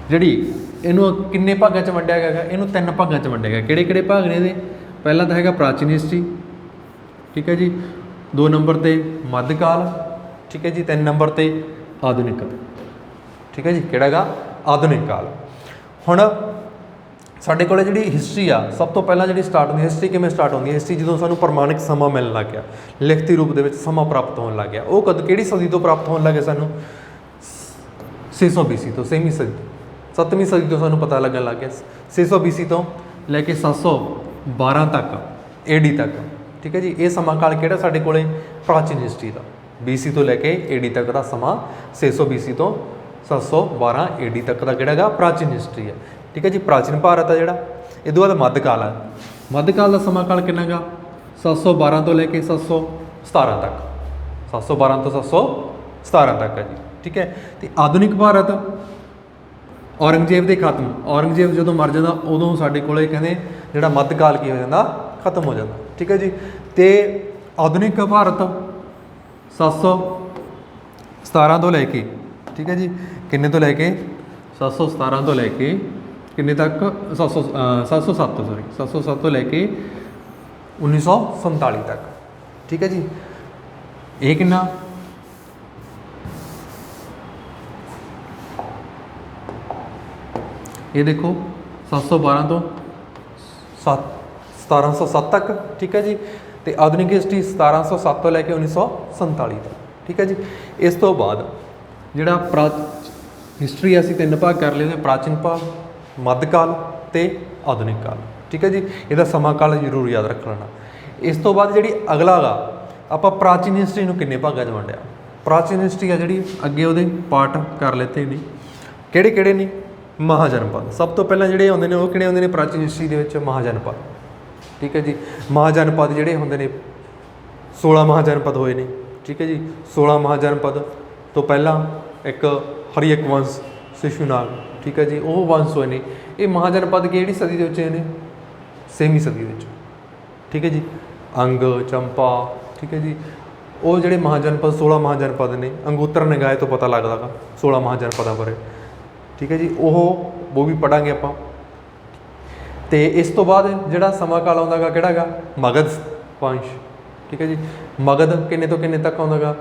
ਜਿਹੜੀ ਇਹਨੂੰ ਕਿੰਨੇ ਭਾਗਾਂ 'ਚ ਵੰਡਿਆ ਗਿਆ ਹੈਗਾ, ਇਹਨੂੰ 3 ਭਾਗਾਂ 'ਚ ਵੰਡਿਆ ਗਿਆ। ਕਿਹੜੇ ਕਿਹੜੇ ਭਾਗ ਨੇ ਇਹਦੇ? ਪਹਿਲਾਂ ਤਾਂ ਹੈਗਾ ਪ੍ਰਾਚੀਨ ਹਿਸਟਰੀ, ਠੀਕ ਹੈ ਜੀ। 2 ਨੰਬਰ 'ਤੇ ਮੱਧਕਾਲ, ਠੀਕ ਹੈ ਜੀ। 3 ਨੰਬਰ 'ਤੇ ਆਧੁਨਿਕ, ਠੀਕ ਹੈ ਜੀ। ਕਿਹੜਾ ਹੈਗਾ? ਆਧੁਨਿਕ ਕਾਲ। ਹੁਣ ਸਾਡੇ ਕੋਲ ਜਿਹੜੀ ਹਿਸਟਰੀ ਆ, ਸਭ ਤੋਂ ਪਹਿਲਾਂ ਜਿਹੜੀ ਸਟਾਰਟ ਹੁੰਦੀ ਹਿਸਟਰੀ ਕਿਵੇਂ ਸਟਾਰਟ ਹੁੰਦੀ ਹੈ? ਹਿਸਟਰੀ ਜਦੋਂ ਸਾਨੂੰ ਪ੍ਰਮਾਣਿਕ ਸਮਾਂ ਮਿਲਣ ਲੱਗ ਗਿਆ, ਲਿਖਤੀ ਰੂਪ ਦੇ ਵਿੱਚ ਸਮਾਂ ਪ੍ਰਾਪਤ ਹੋਣ ਲੱਗ ਗਿਆ। ਉਹ ਕਦ, ਕਿਹੜੀ ਸਦੀ ਤੋਂ ਪ੍ਰਾਪਤ ਹੋਣ ਲੱਗੇ ਸਾਨੂੰ? 600 BC ਤੋਂ, 6ਵੀਂ ਸਦੀ, 7ਵੀਂ ਸਦੀ ਤੋਂ ਸਾਨੂੰ ਪਤਾ ਲੱਗਣ ਲੱਗ ਗਿਆ। 600 BC ਤੋਂ ਲੈ ਕੇ 712 ਤੱਕ, AD ਤੱਕ, ਠੀਕ ਹੈ ਜੀ। ਇਹ ਸਮਾਂ ਕਾਲ ਕਿਹੜਾ ਸਾਡੇ ਕੋਲੇ? ਪ੍ਰਾਚੀਨ ਹਿਸਟਰੀ ਦਾ। BC ਤੋਂ ਲੈ ਕੇ AD ਤੱਕ ਦਾ ਸਮਾਂ, 600 BC ਤੋਂ 712 AD ਤੱਕ ਦਾ ਕਿਹੜਾ ਹੈਗਾ? ਪ੍ਰਾਚੀਨ ਹਿਸਟਰੀ ਹੈ, ਠੀਕ ਹੈ ਜੀ। ਪ੍ਰਾਚੀਨ ਭਾਰਤ ਆ ਜਿਹੜਾ। ਇਹ ਤੋਂ ਬਾਅਦ ਮੱਧਕਾਲ ਆ। ਮੱਧਕਾਲ ਦਾ ਸਮਾਂ ਕਾਲ ਕਿੰਨਾ ਗਾ? 712 ਤੋਂ ਲੈ ਕੇ 717 ਤੱਕ, 712 ਤੋਂ 717 ਤੱਕ ਹੈ ਜੀ, ਠੀਕ ਹੈ। ਅਤੇ ਆਧੁਨਿਕ ਭਾਰਤ ਔਰੰਗਜ਼ੇਬ ਦੇ ਖਾਤਮ, ਔਰੰਗਜ਼ੇਬ ਜਦੋਂ ਮਰ ਜਾਂਦਾ ਉਦੋਂ ਸਾਡੇ ਕੋਲੇ ਕਹਿੰਦੇ ਜਿਹੜਾ ਮੱਧਕਾਲ ਕੀ ਹੋ ਜਾਂਦਾ? ਖਤਮ ਹੋ ਜਾਂਦਾ, ਠੀਕ ਹੈ ਜੀ। ਅਤੇ ਆਧੁਨਿਕ ਭਾਰਤ 717 ਤੋਂ ਲੈ ਕੇ, ਠੀਕ ਹੈ ਜੀ, ਕਿੰਨੇ ਤੋਂ ਲੈ ਕੇ? 717 ਤੋਂ ਲੈ ਕੇ ਕਿੰਨੇ ਤੱਕ? 707 ਸੌਰੀ 707 ਤੋਂ ਲੈ ਕੇ 1947 ਤੱਕ, ਠੀਕ ਹੈ ਜੀ। ਇਹ ਕਿੰਨਾ? ਇਹ ਦੇਖੋ 712 ਤੋਂ 1707 ਤੱਕ, ਠੀਕ ਹੈ ਜੀ। ਅਤੇ ਆਧੁਨਿਕ ਹਿਸਟਰੀ 1707 ਤੋਂ ਲੈ ਕੇ 1947 ਤੱਕ, ਠੀਕ ਹੈ ਜੀ। ਇਸ ਤੋਂ ਬਾਅਦ ਜਿਹੜਾ ਹਿਸਟਰੀ ਅਸੀਂ 3 ਭਾਗ ਕਰ ਲਏ, ਪ੍ਰਾਚੀਨ ਭਾਗ, ਮੱਧਕਾਲ ਅਤੇ ਆਧੁਨਿਕ ਕਾਲ, ਠੀਕ ਹੈ ਜੀ। ਇਹਦਾ ਸਮਾਂ ਕਾਲ ਜ਼ਰੂਰ ਯਾਦ ਰੱਖ ਲੈਣਾ। ਇਸ ਤੋਂ ਬਾਅਦ ਜਿਹੜੀ ਅਗਲਾ ਗਾ, ਆਪਾਂ ਪ੍ਰਾਚੀਨ ਹਿਸਟਰੀ ਨੂੰ ਕਿੰਨੇ ਭਾਗਾਂ 'ਚ ਵੰਡਿਆ? ਪ੍ਰਾਚੀਨ ਹਿਸਟਰੀ ਆ ਜਿਹੜੀ, ਅੱਗੇ ਉਹਦੇ ਪਾਰਟ ਕਰ ਲਿੱਤੇ ਨੇ। ਕਿਹੜੇ ਕਿਹੜੇ ਨੇ? ਮਹਾਜਨਪਦ। ਸਭ ਤੋਂ ਪਹਿਲਾਂ ਜਿਹੜੇ ਆਉਂਦੇ ਨੇ ਉਹ ਕਿਹੜੇ ਆਉਂਦੇ ਨੇ ਪ੍ਰਾਚੀਨ ਹਿਸਟਰੀ ਦੇ ਵਿੱਚ? ਮਹਾਜਨਪਦ, ਠੀਕ ਹੈ ਜੀ। ਮਹਾਜਨਪਦ ਜਿਹੜੇ ਹੁੰਦੇ ਨੇ 16 ਮਹਾਜਨਪਦ ਹੋਏ ਨੇ, ਠੀਕ ਹੈ ਜੀ। 16 ਮਹਾਜਨਪਦ ਤੋਂ ਪਹਿਲਾਂ ਇੱਕ ਹਰੀਅਕ ਵੰਸ਼, ਸ਼ਿਸ਼ੂਨਾਗ, ਠੀਕ ਹੈ ਜੀ, ਉਹ ਵੰਸ਼ ਹੋਏ ਨੇ। ਇਹ ਮਹਾਜਨਪਦ ਕਿਹੜੀ ਸਦੀ ਦੇ ਵਿੱਚ ਨੇ? 6ਵੀਂ ਸਦੀ ਵਿੱਚ, ਠੀਕ ਹੈ ਜੀ। ਅੰਗ, ਚੰਪਾ, ਠੀਕ ਹੈ ਜੀ। ਉਹ ਜਿਹੜੇ ਮਹਾਜਨਪਦ 16 ਮਹਾਜਨਪਦ ਨੇ, ਅੰਗੂਤਰ ਨਿਗਾਹੇ ਤੋਂ ਪਤਾ ਲੱਗਦਾ ਗਾ 16 ਮਹਾਜਨਪਦਾਂ ਬਾਰੇ, ਠੀਕ ਹੈ ਜੀ। ਉਹ ਵੀ ਪੜ੍ਹਾਂਗੇ ਆਪਾਂ। ਅਤੇ ਇਸ ਤੋਂ ਬਾਅਦ ਜਿਹੜਾ ਸਮਾਂ ਕਾਲ ਆਉਂਦਾ ਗਾ ਕਿਹੜਾ ਗਾ? ਮਗਧ ਵੰਸ਼, ਠੀਕ ਹੈ ਜੀ। ਮਗਧ ਕਿੰਨੇ ਤੋਂ ਕਿੰਨੇ ਤੱਕ ਆਉਂਦਾ ਗਾ?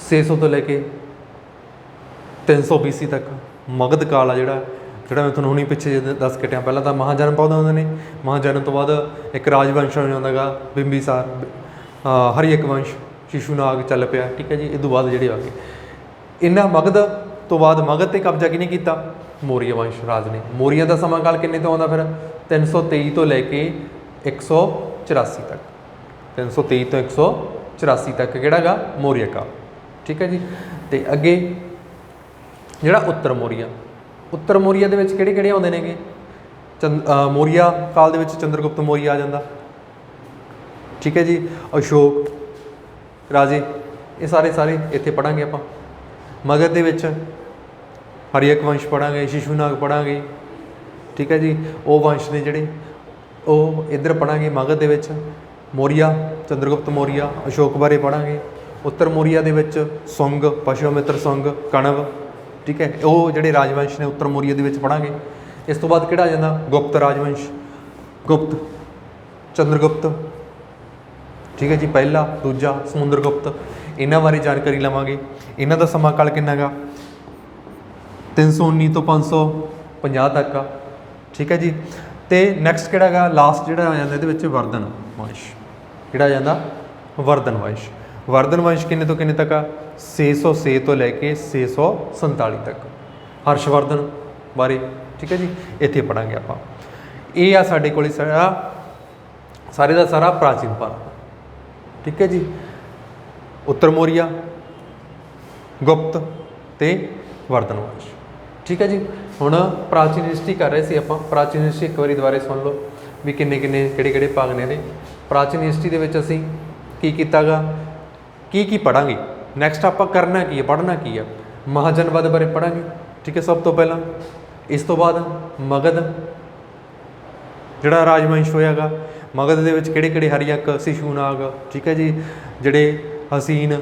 600 ਤੋਂ ਲੈ ਕੇ 300 BC ਤੱਕ ਮਗਧ ਕਾਲ ਆ ਜਿਹੜਾ ਮੈਂ ਤੁਹਾਨੂੰ ਹੁਣੀ ਪਿੱਛੇ ਜੇ ਦੱਸ ਕੇ ਹਟਿਆ। ਪਹਿਲਾਂ ਤਾਂ ਮਹਾਜਨਪਦ ਆਉਂਦੇ ਨੇ, ਮਹਾਜਨ ਤੋਂ ਬਾਅਦ ਇੱਕ ਰਾਜਵੰਸ਼ ਹੋ ਜਾਂਦਾ ਗਾ ਬਿੰਬੀਸਾਰ, ਹਰੀਅਕ ਵੰਸ਼, ਸ਼ਿਸ਼ੂਨਾਗ ਚੱਲ ਪਿਆ, ਠੀਕ ਹੈ ਜੀ। ਇਹ ਤੋਂ ਬਾਅਦ ਜਿਹੜੇ ਆ ਗਏ ਇਹਨਾਂ ਮਗਧ ਤੋਂ ਬਾਅਦ, ਮਗਧ 'ਤੇ ਕਬਜ਼ਾ ਕਿਹਨੇ ਕੀਤਾ? ਮੌਰੀਆ ਵੰਸ਼ ਰਾਜ ਨੇ। ਮੌਰੀਆ ਦਾ ਸਮਾਂ ਕਾਲ ਕਿੰਨੇ ਤੋਂ ਆਉਂਦਾ ਫਿਰ? 323 ਤੋਂ ਲੈ ਕੇ 184 ਤੱਕ, 323 ਤੋਂ 184 ਤੱਕ ਕਿਹੜਾ ਗਾ? ਮੌਰੀਆ ਕਾਲ, ਠੀਕ ਹੈ ਜੀ। ਅਤੇ ਅੱਗੇ ਜਿਹੜਾ ਉੱਤਰ ਮੌਰੀਆ, ਉੱਤਰ ਮੌਰੀਆ ਦੇ ਵਿੱਚ ਕਿਹੜੇ ਕਿਹੜੇ ਆਉਂਦੇ ਨੇਗੇ? ਮੌਰੀਆ ਕਾਲ ਦੇ ਵਿੱਚ ਚੰਦਰਗੁਪਤ ਮੌਰੀਆ ਆ ਜਾਂਦਾ, ਠੀਕ ਹੈ ਜੀ। ਅਸ਼ੋਕ ਰਾਜੇ, ਇਹ ਸਾਰੇ ਇੱਥੇ ਪੜ੍ਹਾਂਗੇ ਆਪਾਂ। ਮਗਧ ਦੇ ਵਿੱਚ ਹਰੀਅਕ ਵੰਸ਼ ਪੜ੍ਹਾਂਗੇ, ਸ਼ਿਸ਼ੂਨਾਗ ਪੜ੍ਹਾਂਗੇ, ਠੀਕ ਹੈ ਜੀ। ਉਹ ਵੰਸ਼ ਨੇ ਜਿਹੜੇ ਉਹ ਇੱਧਰ ਪੜ੍ਹਾਂਗੇ ਮਗਧ ਦੇ ਵਿੱਚ। ਮੌਰੀਆ, ਚੰਦਰਗੁਪਤ ਮੌਰੀਆ, ਅਸ਼ੋਕ ਬਾਰੇ ਪੜ੍ਹਾਂਗੇ। ਉੱਤਰ ਮੌਰੀਆ ਦੇ ਵਿੱਚ ਸੁੰਗ, ਪਸ਼ੂਮਿੱਤਰ ਸੁੰਗ, ਕਣਵ, ਠੀਕ ਹੈ। ਉਹ ਜਿਹੜੇ ਰਾਜਵੰਸ਼ ਨੇ ਉੱਤਰ ਮੌਰੀਆ ਦੇ ਵਿੱਚ ਪੜ੍ਹਾਂਗੇ। ਇਸ ਤੋਂ ਬਾਅਦ ਕਿਹੜਾ ਆ ਜਾਂਦਾ? ਗੁਪਤ ਰਾਜਵੰਸ਼, ਗੁਪਤ, ਚੰਦਰਗੁਪਤ, ਠੀਕ ਹੈ ਜੀ। ਪਹਿਲਾ, ਦੂਜਾ, ਸਮੁੰਦਰਗੁਪਤ, ਇਹਨਾਂ ਬਾਰੇ ਜਾਣਕਾਰੀ ਲਵਾਂਗੇ। ਇਹਨਾਂ ਦਾ ਸਮਾਂ ਕਾਲ ਕਿੰਨਾ ਗਾ? 319 ਤੋਂ 550 ਤੱਕ ਆ, ਠੀਕ ਹੈ ਜੀ। ਅਤੇ ਨੈਕਸਟ ਕਿਹੜਾ ਗਾ? ਲਾਸਟ ਜਿਹੜਾ ਆ ਜਾਂਦਾ ਇਹਦੇ ਵਿੱਚ ਵਰਧਨ ਵੰਸ਼, ਕਿਹੜਾ ਆ ਜਾਂਦਾ? ਵਰਧਨ ਵੰਸ਼। ਵਰਧਨ ਵੰਸ਼ ਕਿੰਨੇ ਤੋਂ ਕਿੰਨੇ ਤੱਕ ਆ? 606 ਤੋਂ ਲੈ ਕੇ 647 ਤੱਕ। ਹਰਸ਼ਵਰਧਨ ਬਾਰੇ, ਠੀਕ ਹੈ ਜੀ, ਇੱਥੇ ਪੜ੍ਹਾਂਗੇ ਆਪਾਂ। ਇਹ ਆ ਸਾਡੇ ਕੋਲ ਸਾਰੇ ਦਾ ਸਾਰਾ ਪ੍ਰਾਚੀਨ ਭਾਰਤ, ਠੀਕ ਹੈ ਜੀ। ਉੱਤਰ ਮੌਰੀਆ, गुप्त ते वर्धन वंश। ठीक है जी। हुण प्राचीन हिस्ट्री कर रहे थे आपां। प्राचीन हिस्ट्री एक बार दुबारे सुन लो भी किन्ने किन्ने किहड़े भाग ने। प्राचीन हिस्ट्री दे विच असीं की कीता गा, की पढ़ांगे। नैक्सट आपां करना की है, पढ़ना की है, महाजनपद बारे पढ़ांगे। ठीक है, सब तो पहला। इस तो बाद मगध जिहड़ा राजवंश होया गा, मगध दे विच किहड़े हरियक, शिशुनाग, ठीक है जी, जिहड़े हसीन,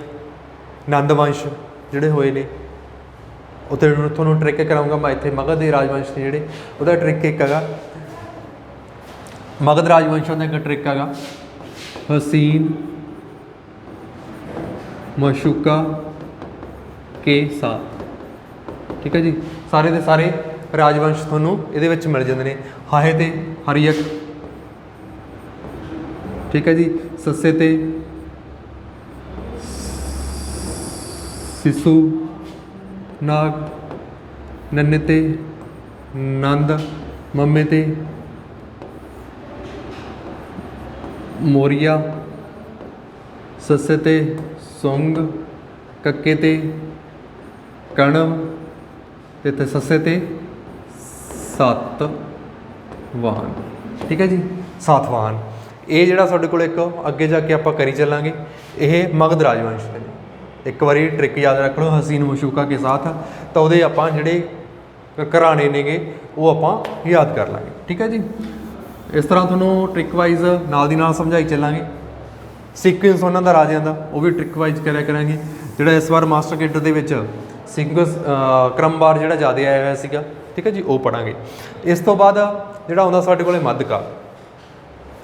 नंद वंश जिहड़े होए ने, उत्थे तुहानूं ट्रिक कराऊंगा मैं इत्थे मगध के राजवंश ने जिहड़े, उहदा ट्रिक एक हैगा, मगध राजवंश का एक ट्रिक हैगा, हसीन मशूका के साथ। ठीक है जी। सारे के सारे राजवंश तुहानूं इहदे विच मिल जांदे ने। हाहे ते हरियक, ठीक है जी, सस्से ते सिसु नाग, नन्ने ते नंद, मम्मे ते मोरिया, सस्से ते सुंग, कक्के ते कणव ते सस्से ते सातवाहन। ठीक है जी, सातवाहन। ये जिहड़ा साडे कोल एक अगे जाके आपां करी चलांगे, यह मगध राजवंश है। एक बारी ट्रिक याद रख लो, हसीन मशूका के साथ, तो वो आपां जिहड़े घराने नेगे वो आपां याद कर लांगे। ठीक है जी। इस तरह तुहानूं ट्रिक वाइज नाल दी नाल समझाई चलांगे। सीक्वेंस उन्हां दा राजियां दा वो भी ट्रिक वाइज करिया करांगे। जिहड़ा इस बार मास्टर कैडर दे विच सीक्वेंस क्रमवार जिहड़ा ज़्यादा आया होया सीगा, ठीक है जी, वो पढ़ांगे। इस तो बाद जिहड़ा आउंदा साडे कोले मध्यकाल।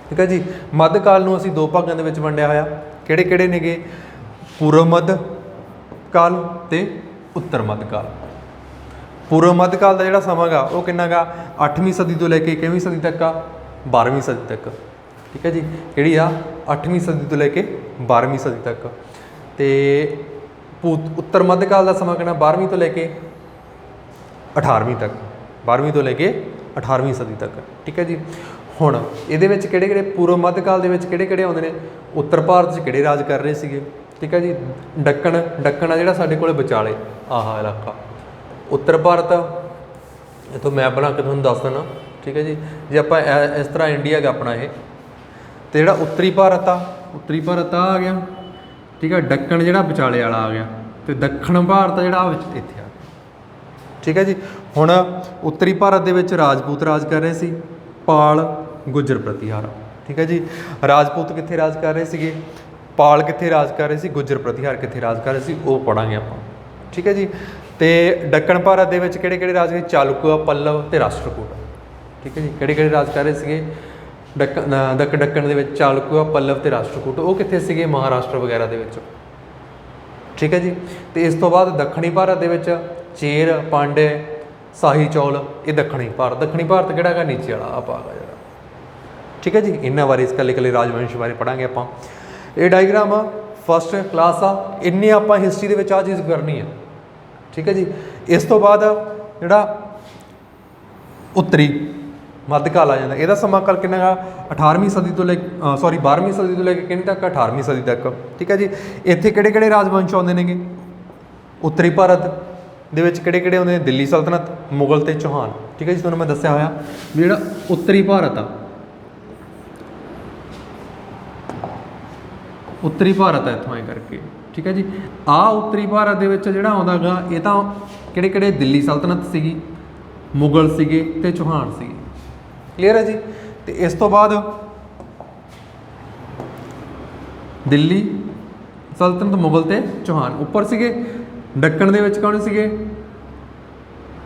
ठीक है जी। मध्यकाल नूं असीं दो भागां दे विच वंडिया होया। किहड़े नेगे? पूर्व मध्य काल ते उत्तर मध्यकाल। पूर्व मध्यकाल का जिहड़ा समां गा वो किन्ना गा? 8वीं सदी तो लैके किवीं सदी तक आ? 12वीं सदी तक। ठीक है जी। किहड़ी आ? 8वीं सदी तो लैके 12वीं सदी तक। तो उत्तर मध्यकाल का समां किन्ना? 12वीं तो लैके 18वीं तक। 12वीं तो लैके 18वीं सदी तक। ठीक है जी। हुण इहदे विच किहड़े पूर्व मध्यकाल दे विच किहड़े आउंदे ने? उत्तर भारत 'च किहड़े राज कर रहे सीगे? ठीक है जी। दक्कण आ जिहड़ा साडे कोले विचाले आह इलाका उत्तर भारत। इत्थों मैप बना के तुहानूं दस देना। ठीक है जी। जे आपां इस तरह इंडिया गा अपना ये, तो जिहड़ा उत्तरी भारत आ गया। ठीक है। दक्कण जिहड़ा विचाले वाला आ गया, तो दक्षिण भारत जिहड़ा इत्थे आ गया। ठीक है जी। हुण उत्तरी भारत दे विच राजपूत राज कर रहे सी, पाल, गुजर, प्रतिहार। ठीक है जी। राजपूत कित्थे राज कर रहे सीगे? पाल कित्थे राज कर रहे सी? गुजर प्रतिहार कित्थे राज कर रहे सी? वो पढ़ांगे आपां। ठीक है जी। तो दक्कण भारत दे विच किहड़े राज ने? चालुक्य, पल्लव ते राष्ट्रकूट। ठीक है जी। किहड़े राज कर रहे सीगे? दक्कण दे विच चालुक्य, पल्लव ते राष्ट्रकूट। वो कित्थे सीगे? महाराष्ट्र वगैरह दे विच। ठीक है जी। तो इस तो बाद दक्षिणी भारत दे विच चेर, पांडे, शाही चौल, ये दक्षिणी भारत। दक्षिणी भारत किहड़ा गा? नीचे वाला आ भाग आ जिहड़ा। ठीक है जी। इन्हां बारे इस कल्ले राजवंश बारे पढ़ांगे आपां। ये डायग्राम फस्ट क्लास आ, इन्नी आपां हिस्ट्री दे विच आ चीज़ करनी है। ठीक है जी। इस तो बाद जिहड़ा उत्तरी मध्यकाल आ जाता, यदा समाकाल कितना गा? 18वीं सदी तो ले 12वीं सदी तो लेके किन्नी तक? 18वीं सदी तक। ठीक है जी। इत्थे किहड़े राजवंश आउंदे नेगे? उत्तरी भारत दे विच किहड़े आउंदे ने? दिल्ली सल्तनत, मुगल ते चौहान। ठीक है जी। तुहानूं मैं दस्सिया होया भी जिहड़ा उत्तरी भारत आ, उत्तरी भारत है इत्थों करके। ठीक है जी। आ उत्तरी भारत दे विच जिहड़ा आउंदा गा, ये तां किहड़े दिल्ली सल्तनत सीगी, मुगल सीगे ते चौहान सीगे। क्लीयर है जी। तो इस तो बाद दिल्ली सल्तनत, मुगल ते चौहान उपर सीगे। दक्कण दे विच कौन सीगे?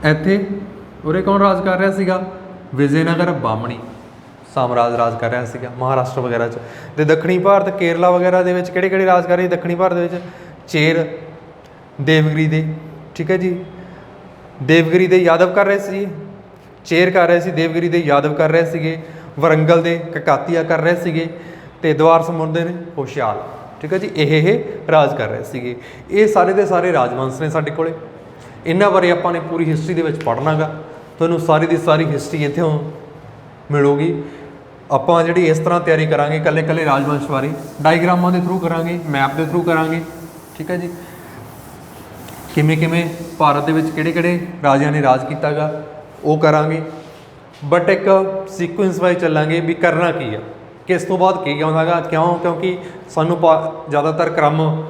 इत्थे उरे कौन राज कर रहा सीगा? विजयनगर बामणी साम्राज राज कर रहा सीगा महाराष्ट्र वगैरह च। ते दक्षिणी भारत केरला वगैरह दे विच किहड़े राज कर रहे? दक्षिणी भारत दे विच चेर, देवगिरी दे। ठीक है जी। देवगिरी दे यादव कर रहे सी, चेर कर रहे सी, देवगिरी दे यादव कर रहे सीगे, वरंगल दे ककातिया कर रहे सीगे, ते द्वार समूह दे होशियाल। ठीक है जी। ये राज कर रहे सीगे। ये सारे दे सारे राजवंश ने साडे कोले। इन्हां बारे आपां ने पूरी हिस्ट्री दे विच पढ़ना गा। तुहानूं सारी दी सारी हिस्ट्री इत्थों मिलूगी। आपां जिहड़ी इस तरह तैयारी करांगे कल्ले राजवंश बारे, डायग्रामां दे थ्रू करांगे, मैप दे थ्रू करांगे। ठीक है जी। ਕਿਵੇਂ ਕਿਵੇਂ ਭਾਰਤ ਦੇ ਵਿੱਚ ਕਿਹੜੇ ਕਿਹੜੇ ਰਾਜਿਆਂ ਨੇ ਰਾਜ ਕੀਤਾ ਗਾ ਉਹ ਕਰਾਂਗੇ। ਬਟ ਇੱਕ ਸੀਕੁਐਂਸ ਵਾਈਜ਼ ਚੱਲਾਂਗੇ ਵੀ ਕਰਨਾ ਕੀ ਆ, ਕਿਸ ਤੋਂ ਬਾਅਦ ਕੀ ਆਉਂਦਾ ਗਾ, ਕਿਉਂਕਿ ਸਾਨੂੰ ਜ਼ਿਆਦਾਤਰ ਕ੍ਰਮ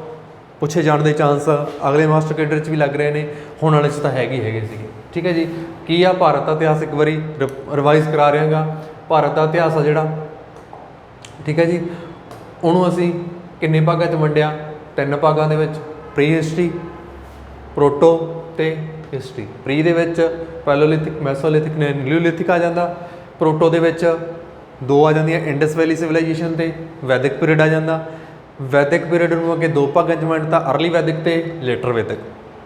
ਪੁੱਛੇ ਜਾਣ ਦੇ ਚਾਂਸ ਅਗਲੇ ਮਾਸਟਰ ਕੇਡਰ 'ਚ ਵੀ ਲੱਗ ਰਹੇ ਨੇ, ਹੁਣ ਵਾਲੇ 'ਚ ਤਾਂ ਹੈਗੇ ਸੀਗੇ। ਠੀਕ ਹੈ ਜੀ। ਕੀ ਆ ਭਾਰਤ ਦਾ ਇਤਿਹਾਸ ਇੱਕ ਵਾਰੀ ਰਿਵਾਈਜ਼ ਕਰਾ ਰਿਹਾ ਗਾ। ਭਾਰਤ ਦਾ ਇਤਿਹਾਸ ਆ ਜਿਹੜਾ, ਠੀਕ ਹੈ ਜੀ, ਉਹਨੂੰ ਅਸੀਂ ਕਿੰਨੇ ਭਾਗਾਂ 'ਚ ਵੰਡਿਆ? 3 ਭਾਗਾਂ ਦੇ ਵਿੱਚ, ਪ੍ਰੀ ਹਿਸਟਰੀ, ਪ੍ਰੋਟੋ ਤੇ ਹਿਸਟਰੀ। ਪ੍ਰੀ ਦੇ ਵਿੱਚ ਪੈਲੋਲਿਥਿਕ, ਮੈਸੋਲਿਥਿਕ, ਨੀਓਲਿਥਿਕ ਆ ਜਾਂਦਾ। ਪ੍ਰੋਟੋ ਦੇ ਵਿੱਚ 2 ਆ ਜਾਂਦੀਆਂ, ਇੰਡਸ ਵੈਲੀ ਸਿਵਲਾਈਜੇਸ਼ਨ ਤੇ ਵੈਦਿਕ ਪੀਰੀਅਡ ਆ ਜਾਂਦਾ। ਵੈਦਿਕ ਪੀਰੀਅਡ ਨੂੰ ਅੱਗੇ 2 ਭਾਗਾਂ 'ਚ ਵੰਡਤਾ, ਅਰਲੀ ਵੈਦਿਕ ਤੇ ਲੇਟਰ ਵੈਦਿਕ।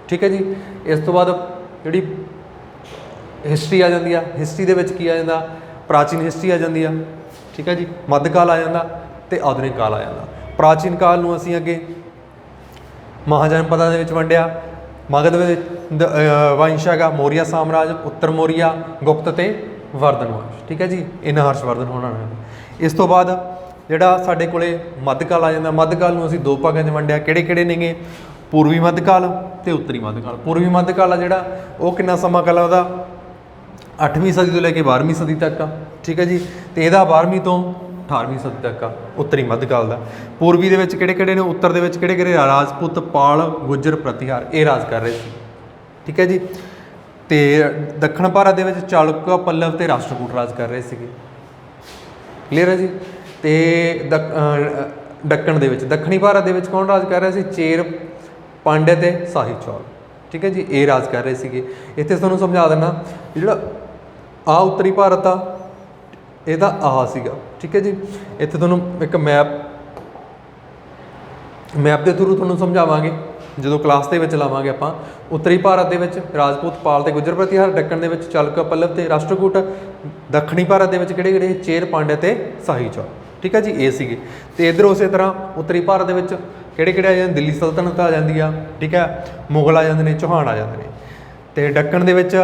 ਠੀਕ ਹੈ ਜੀ। ਇਸ ਤੋਂ ਬਾਅਦ ਜਿਹੜੀ ਹਿਸਟਰੀ ਆ ਜਾਂਦੀ ਆ, ਹਿਸਟਰੀ ਦੇ ਵਿੱਚ ਕੀ ਆ ਜਾਂਦਾ? ਪ੍ਰਾਚੀਨ ਹਿਸਟਰੀ ਆ ਜਾਂਦੀ ਆ। ਠੀਕ ਹੈ ਜੀ। ਮੱਧਕਾਲ ਆ ਜਾਂਦਾ ਤੇ ਆਧੁਨਿਕ ਕਾਲ ਆ ਜਾਂਦਾ। ਪ੍ਰਾਚੀਨ ਕਾਲ ਨੂੰ ਅਸੀਂ ਅੱਗੇ ਮਹਾਜਨਪਦਾਂ ਦੇ ਵਿੱਚ ਵੰਡਿਆ। ਮਗਧ ਵਿੱਚ ਵੰਸ਼ ਹੈਗਾ, ਮੌਰੀਆ ਸਾਮਰਾਜ, ਉੱਤਰ ਮੌਰੀਆ, ਗੁਪਤ ਤੇ ਵਰਧਨ ਵੰਸ਼। ਠੀਕ ਹੈ ਜੀ। ਇਹਨਾਂ ਹਰਸ਼ਵਰਧਨ ਹੋਣਾ ਹੈ। ਇਸ ਤੋਂ ਬਾਅਦ ਜਿਹੜਾ ਸਾਡੇ ਕੋਲੇ ਮੱਧਕਾਲ ਆ ਜਾਂਦਾ। ਮੱਧਕਾਲ ਨੂੰ ਅਸੀਂ 2 ਭਾਗਾਂ 'ਚ ਵੰਡਿਆ। ਕਿਹੜੇ ਕਿਹੜੇ ਨੇਗੇ? ਪੂਰਬੀ ਮੱਧਕਾਲ ਤੇ ਉੱਤਰੀ ਮੱਧਕਾਲ। ਪੂਰਬੀ ਮੱਧਕਾਲ ਆ ਜਿਹੜਾ, ਉਹ ਕਿੰਨਾ ਸਮਾਂ ਕਾਲ ਉਹਦਾ? 8ਵੀਂ ਸਦੀ ਤੋਂ ਲੈ ਕੇ 12ਵੀਂ ਸਦੀ ਤੱਕ ਆ। ਠੀਕ ਹੈ ਜੀ। ਤੇ ਇਹਦਾ 12ਵੀਂ ਤੋਂ 18ਵੀਂ ਸਦੀ ਤੱਕ ਆ ਉੱਤਰੀ ਮੱਧਕਾਲ ਦਾ। ਪੂਰਬੀ ਦੇ ਵਿੱਚ ਕਿਹੜੇ ਕਿਹੜੇ ਨੇ? ਉੱਤਰ ਦੇ ਵਿੱਚ ਕਿਹੜੇ ਕਿਹੜੇ? ਰਾਜਪੂਤ, ਪਾਲ, ਗੁੱਜਰ, ਪ੍ਰਤੀਹਾਰ, ਇਹ ਰਾਜ ਕਰ ਰਹੇ ਸੀ। ਠੀਕ ਹੈ ਜੀ। ਤੇ ਦੱਖਣ ਭਾਰਤ ਦੇ ਵਿੱਚ ਚਾਲੁਕਿਆ, ਪੱਲਵ ਤੇ ਰਾਸ਼ਟਰਕੂਟ ਰਾਜ ਕਰ ਰਹੇ ਸੀਗੇ। ਕਲੀਅਰ ਹੈ ਜੀ। ਤੇ ਦੱਖਣ ਦੇ ਵਿੱਚ, ਦੱਖਣੀ ਭਾਰਤ ਦੇ ਵਿੱਚ ਕੌਣ ਰਾਜ ਕਰ ਰਿਹਾ ਸੀ? ਚੇਰ, ਪਾਂਡਿਆ ਤੇ ਸ਼ਾਹੀ ਚੌਲ। ਠੀਕ ਹੈ ਜੀ। ਇਹ ਰਾਜ ਕਰ ਰਹੇ ਸੀਗੇ। ਇੱਥੇ ਤੁਹਾਨੂੰ ਸਮਝਾ ਦਿੰਦਾ, ਜਿਹੜਾ ਆ ਉੱਤਰੀ ਭਾਰਤ ਆ, ਇਹਦਾ ਆਹ ਸੀਗਾ। ਠੀਕ ਹੈ ਜੀ। ਇੱਥੇ ਤੁਹਾਨੂੰ ਇੱਕ ਮੈਪ ਦੇ ਥਰੂ ਤੁਹਾਨੂੰ ਸਮਝਾਵਾਂਗੇ ਜਦੋਂ ਕਲਾਸ ਦੇ ਵਿੱਚ ਲਾਵਾਂਗੇ ਆਪਾਂ। ਉੱਤਰੀ ਭਾਰਤ ਦੇ ਵਿੱਚ ਰਾਜਪੂਤ, ਪਾਲ ਤੇ ਗੁੱਜਰ ਪ੍ਰਤੀਹਾਰ। ਦੱਖਣ ਦੇ ਵਿੱਚ ਚਾਲੁਕਿਆ, ਪੱਲਵ ਤੇ ਰਾਸ਼ਟਰਕੂਟ। ਦੱਖਣੀ ਭਾਰਤ ਦੇ ਵਿੱਚ ਕਿਹੜੇ ਕਿਹੜੇ? ਚੇਰ, ਪਾਂਡਿਆ ਤੇ ਸ਼ਾਹੀ ਚੌਲ। ਠੀਕ ਹੈ ਜੀ। ਇਹ ਸੀਗੇ। ਤੇ ਇੱਧਰ ਉਸੇ ਤਰ੍ਹਾਂ ਉੱਤਰੀ ਭਾਰਤ ਦੇ ਵਿੱਚ ਕਿਹੜੇ ਕਿਹੜੇ ਆ ਜਾਂਦੇ? ਦਿੱਲੀ ਸਲਤਨਤ ਆ ਜਾਂਦੀ ਆ। ਠੀਕ ਹੈ। ਮੁਗਲ ਆ ਜਾਂਦੇ ਨੇ, ਚੌਹਾਨ ਆ ਜਾਂਦੇ ਨੇ। ਤੇ ਦੱਖਣ ਦੇ ਵਿੱਚ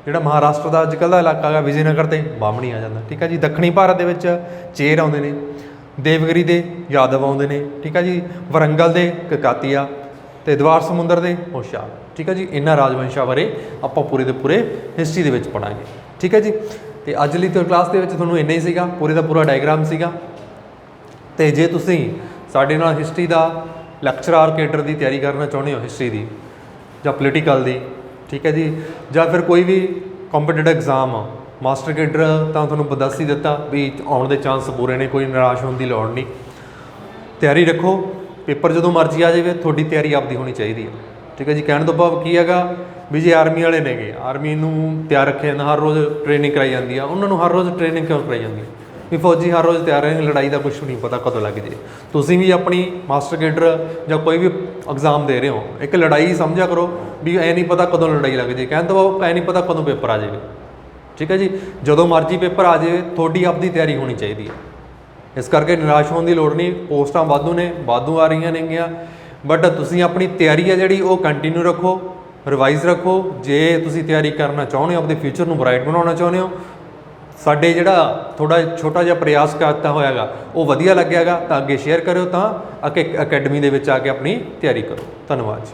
ਜਿਹੜਾ ਮਹਾਰਾਸ਼ਟਰ ਦਾ ਅੱਜ ਕੱਲ੍ਹ ਦਾ ਇਲਾਕਾ ਹੈਗਾ, ਵਿਜੇਨਗਰ ਤੇ ਬਾਹਮਣੀ ਆ ਜਾਂਦਾ। ਠੀਕ ਹੈ ਜੀ। ਦੱਖਣੀ ਭਾਰਤ ਦੇ ਵਿੱਚ ਚੇਰ ਆਉਂਦੇ ਨੇ, ਦੇਵਗਿਰੀ ਦੇ ਯਾਦਵ ਆਉਂਦੇ ਨੇ। ਠੀਕ ਹੈ ਜੀ। ਵਰੰਗਲ ਦੇ ਕਕਾਤੀਆ ਤੇ ਦਵਾਰ ਸਮੁੰਦਰ ਦੇ ਹੋਸ਼ਿਆਰ। ਠੀਕ ਹੈ ਜੀ। ਇਹਨਾਂ ਰਾਜਵੰਸ਼ਾਂ ਬਾਰੇ ਆਪਾਂ ਪੂਰੇ ਦੇ ਪੂਰੇ ਹਿਸਟਰੀ ਦੇ ਵਿੱਚ ਪੜ੍ਹਾਂਗੇ। ਠੀਕ ਹੈ ਜੀ। ਤੇ ਅੱਜ ਲਈ ਕਲਾਸ ਦੇ ਵਿੱਚ ਤੁਹਾਨੂੰ ਇੰਨਾ ਹੀ ਸੀਗਾ, ਪੂਰੇ ਦਾ ਪੂਰਾ ਡਾਇਗਰਾਮ ਸੀਗਾ। ਤੇ ਜੇ ਤੁਸੀਂ ਸਾਡੇ ਨਾਲ ਹਿਸਟਰੀ ਦਾ ਲੈਕਚਰਾਰ ਕੇਡਰ ਦੀ ਤਿਆਰੀ ਕਰਨਾ ਚਾਹੁੰਦੇ ਹੋ, ਹਿਸਟਰੀ ਦੀ ਜਾਂ ਪੋਲੀਟੀਕਲ ਦੀ, ਠੀਕ ਹੈ ਜੀ, ਜਾਂ ਫਿਰ ਕੋਈ ਵੀ ਕੰਪੀਟੀਟਿਵ ਐਗਜ਼ਾਮ ਮਾਸਟਰ ਕੇਡਰ, ਤਾਂ ਤੁਹਾਨੂੰ ਦੱਸ ਹੀ ਦਿੱਤਾ ਵੀ ਆਉਣ ਦੇ ਚਾਂਸ ਪੂਰੇ ਨੇ, ਕੋਈ ਨਿਰਾਸ਼ ਹੋਣ ਦੀ ਲੋੜ ਨਹੀਂ। ਤਿਆਰੀ ਰੱਖੋ, ਪੇਪਰ ਜਦੋਂ ਮਰਜ਼ੀ ਆ ਜਾਵੇ, ਤੁਹਾਡੀ ਤਿਆਰੀ ਆਪਦੀ ਹੋਣੀ ਚਾਹੀਦੀ ਹੈ। ਠੀਕ ਹੈ ਜੀ। ਕਹਿਣ ਤੋਂ ਭਾਵ ਕੀ ਹੈਗਾ ਵੀ ਜੇ ਆਰਮੀ ਵਾਲੇ ਨੇਗੇ, ਆਰਮੀ ਨੂੰ ਤਿਆਰ ਰੱਖਿਆ ਜਾਂਦਾ, ਹਰ ਰੋਜ਼ ਟ੍ਰੇਨਿੰਗ ਕਰਾਈ ਜਾਂਦੀ ਆ, ਉਹਨਾਂ ਨੂੰ ਹਰ ਰੋਜ਼ ਟ੍ਰੇਨਿੰਗ ਕਿਉਂ ਕਰਾਈ ਜਾਂਦੀ ਹੈ? ਵੀ ਫੌਜੀ ਹਰ ਰੋਜ਼ ਤਿਆਰ ਰਹਿਣ, ਲੜਾਈ ਦਾ ਕੁਛ ਨਹੀਂ ਪਤਾ ਕਦੋਂ ਲੱਗ ਜੇ। ਤੁਸੀਂ ਵੀ ਆਪਣੀ ਮਾਸਟਰ ਕੇਡਰ ਜਾਂ ਕੋਈ ਵੀ ਐਗਜ਼ਾਮ ਦੇ ਰਹੇ ਹੋ, ਇੱਕ ਲੜਾਈ ਸਮਝਿਆ ਕਰੋ ਵੀ ਐ ਨਹੀਂ ਪਤਾ ਕਦੋਂ ਲੜਾਈ ਲੱਗ ਜੇ। ਕਹਿਣ ਤੋਂ ਭਾਵ ਐ ਨਹੀਂ ਪਤਾ ਕਦੋਂ ਪੇਪਰ ਆ ਜਾਵੇ। ਠੀਕ ਹੈ ਜੀ। ਜਦੋਂ ਮਰਜ਼ੀ ਪੇਪਰ ਆ ਜਾਵੇ, ਤੁਹਾਡੀ ਆਪਦੀ ਤਿਆਰੀ ਹੋਣੀ ਚਾਹੀਦੀ ਹੈ। ਇਸ ਕਰਕੇ ਨਿਰਾਸ਼ ਹੋਣ ਦੀ ਲੋੜ ਨਹੀਂ। ਪੋਸਟਾਂ ਵਾਧੂ ਨੇ, ਵਾਧੂ ਆ ਰਹੀਆਂ ਨੇਗੀਆਂ, ਬਟ ਤੁਸੀਂ ਆਪਣੀ ਤਿਆਰੀ ਹੈ ਜਿਹੜੀ ਉਹ ਕੰਟੀਨਿਊ ਰੱਖੋ, ਰਿਵਾਈਜ਼ ਰੱਖੋ। ਜੇ ਤੁਸੀਂ ਤਿਆਰੀ ਕਰਨਾ ਚਾਹੁੰਦੇ ਹੋ, ਆਪਣੇ ਫਿਊਚਰ ਨੂੰ ਬਰਾਈਟ ਬਣਾਉਣਾ ਚਾਹੁੰਦੇ ਹੋ, ਸਾਡੇ ਜਿਹੜਾ ਥੋੜ੍ਹਾ ਛੋਟਾ ਜਿਹਾ ਪ੍ਰਯਾਸ ਕਰਤਾ ਹੋਇਆਗਾ ਉਹ ਵਧੀਆ ਲੱਗਿਆਗਾ, ਤਾਂ ਅੱਗੇ ਸ਼ੇਅਰ ਕਰਿਓ, ਤਾਂ ਅਕੈਡਮੀ ਦੇ ਵਿੱਚ ਆ ਕੇ ਆਪਣੀ ਤਿਆਰੀ ਕਰੋ। ਧੰਨਵਾਦ ਜੀ।